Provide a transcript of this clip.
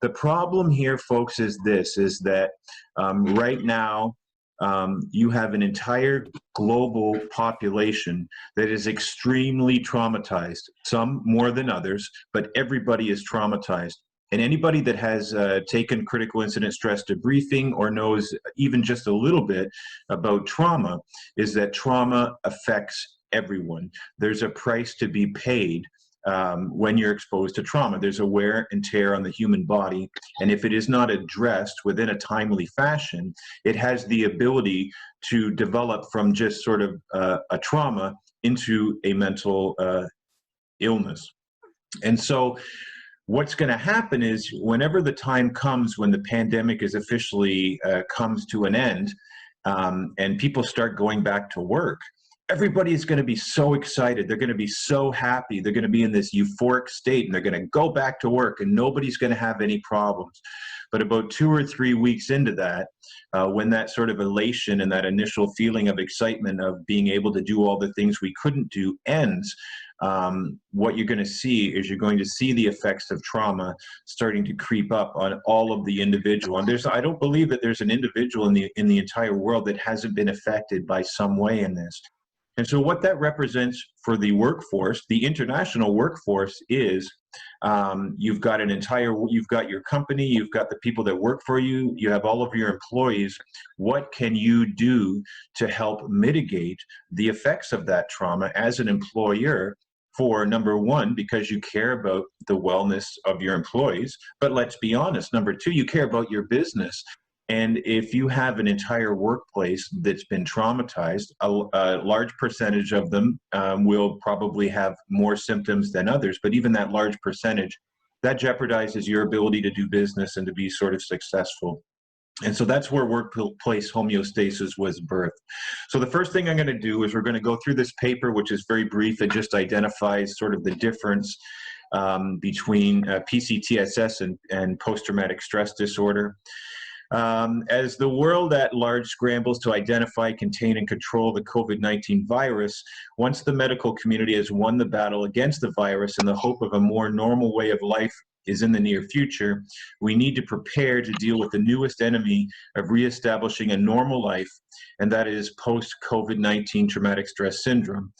The problem here, folks, is that right now you have an entire global population that is extremely traumatized, some more than others, but everybody is traumatized. And anybody that has taken critical incident stress debriefing or knows even just a little bit about trauma is that trauma affects everyone. There's a price to be paid when you're exposed to trauma. There's a wear and tear on the human body, and if it is not addressed within a timely fashion, it has the ability to develop from just sort of a trauma into a mental illness. And so what's going to happen is whenever the time comes when the pandemic is officially comes to an end, and people start going back to work, everybody is going to be so excited. They're going to be so happy. They're going to be in this euphoric state, and they're going to go back to work, and nobody's going to have any problems. But about 2 or 3 weeks into that, when that sort of elation and that initial feeling of excitement of being able to do all the things we couldn't do ends, what you're going to see is you're going to see the effects of trauma starting to creep up on all of the individual. And I don't believe that there's an individual in the entire world that hasn't been affected by some way in this. And so what that represents for the workforce, the international workforce, is you've got your company, you've got the people that work for you, you have all of your employees. What can you do to help mitigate the effects of that trauma as an employer? For number one, because you care about the wellness of your employees, but let's be honest, number two, you care about your business. And if you have an entire workplace that's been traumatized, a large percentage of them will probably have more symptoms than others, but even that large percentage, that jeopardizes your ability to do business and to be sort of successful. And so that's where workplace homeostasis was birthed. So the first thing I'm going to do is we're going to go through this paper, which is very brief. It just identifies sort of the difference between PCTSS and post-traumatic stress disorder. As the world at large scrambles to identify, contain, and control the COVID-19 virus, once the medical community has won the battle against the virus and the hope of a more normal way of life is in the near future, we need to prepare to deal with the newest enemy of reestablishing a normal life, and that is post-COVID-19 traumatic stress syndrome.